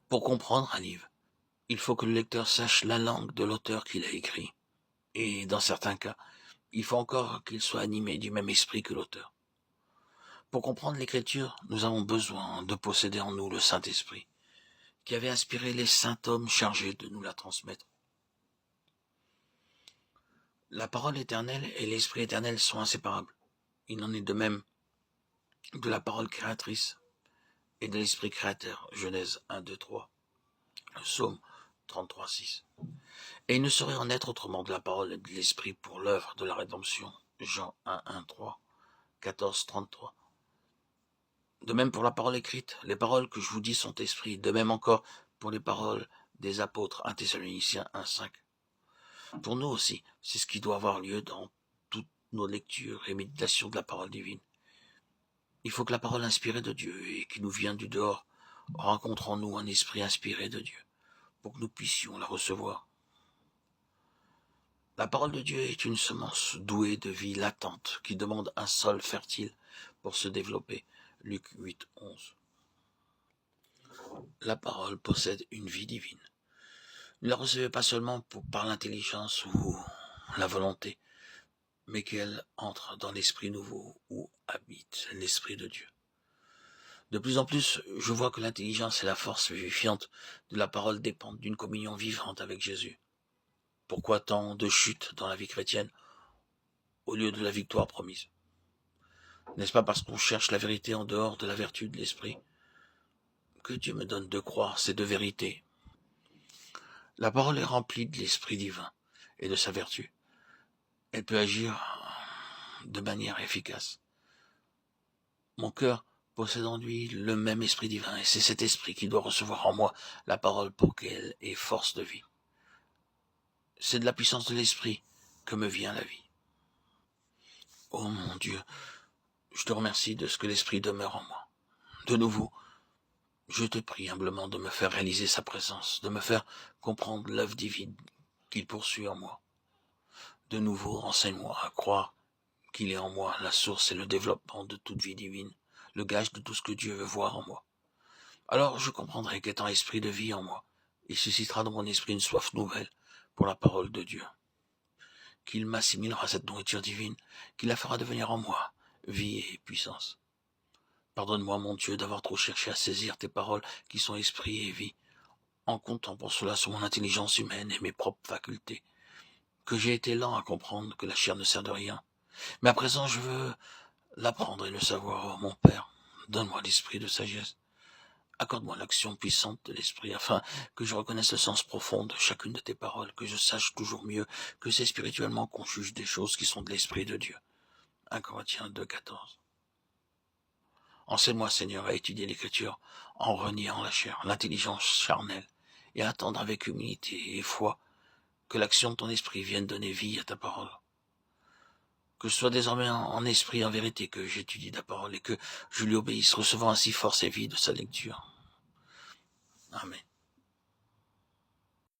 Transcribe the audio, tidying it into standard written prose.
Pour comprendre un livre, il faut que le lecteur sache la langue de l'auteur qui l'a écrit. Et dans certains cas, il faut encore qu'il soit animé du même esprit que l'auteur. Pour comprendre l'écriture, nous avons besoin de posséder en nous le Saint-Esprit, qui avait inspiré les saints hommes chargés de nous la transmettre. La parole éternelle et l'Esprit éternel sont inséparables. Il en est de même de la parole créatrice et de l'Esprit créateur. Genèse 1, 2, 3. Psaume 33, 6. Et il ne saurait en être autrement de la parole et de l'Esprit pour l'œuvre de la rédemption. Jean 1, 1, 3, 14, 33. De même pour la parole écrite, les paroles que je vous dis sont esprit. De même encore pour les paroles des apôtres, 1 Thessaloniciens 1, 5. Pour nous aussi, c'est ce qui doit avoir lieu dans toutes nos lectures et méditations de la parole divine. Il faut que la parole inspirée de Dieu et qui nous vient du dehors rencontre en nous un esprit inspiré de Dieu, pour que nous puissions la recevoir. La parole de Dieu est une semence douée de vie latente qui demande un sol fertile pour se développer. Luc 8, 11. La parole possède une vie divine. Ne la recevez pas seulement par l'intelligence ou la volonté, mais qu'elle entre dans l'esprit nouveau où habite l'Esprit de Dieu. De plus en plus, je vois que l'intelligence et la force vivifiante de la parole dépendent d'une communion vivante avec Jésus. Pourquoi tant de chutes dans la vie chrétienne au lieu de la victoire promise? N'est-ce pas parce qu'on cherche la vérité en dehors de la vertu de l'esprit que Dieu me donne de croire ces deux vérités? La parole est remplie de l'esprit divin et de sa vertu. Elle peut agir de manière efficace. Mon cœur possède en lui le même esprit divin, et c'est cet esprit qui doit recevoir en moi la parole pour qu'elle ait force de vie. C'est de la puissance de l'esprit que me vient la vie. Oh mon Dieu, je te remercie de ce que l'esprit demeure en moi. De nouveau, je te prie humblement de me faire réaliser sa présence, de me faire comprendre l'œuvre divine qu'il poursuit en moi. De nouveau, enseigne-moi à croire qu'il est en moi la source et le développement de toute vie divine, le gage de tout ce que Dieu veut voir en moi. Alors je comprendrai qu'étant esprit de vie en moi, il suscitera dans mon esprit une soif nouvelle pour la parole de Dieu, qu'il m'assimilera cette nourriture divine, qu'il la fera devenir en moi vie et puissance. Pardonne-moi, mon Dieu, d'avoir trop cherché à saisir tes paroles qui sont esprit et vie, en comptant pour cela sur mon intelligence humaine et mes propres facultés, que j'ai été lent à comprendre que la chair ne sert de rien. Mais à présent, je veux l'apprendre et le savoir. Oh, mon Père, donne-moi l'esprit de sagesse. Accorde-moi l'action puissante de l'esprit, afin que je reconnaisse le sens profond de chacune de tes paroles, que je sache toujours mieux que c'est spirituellement qu'on juge des choses qui sont de l'esprit de Dieu. 1 Corinthiens 2, 14. Enseigne-moi, Seigneur, à étudier l'Écriture en reniant la chair, l'intelligence charnelle, et à attendre avec humilité et foi que l'action de ton esprit vienne donner vie à ta parole. Que ce soit désormais en esprit et en vérité que j'étudie ta parole et que je lui obéisse, recevant ainsi force et vie de sa lecture. Amen.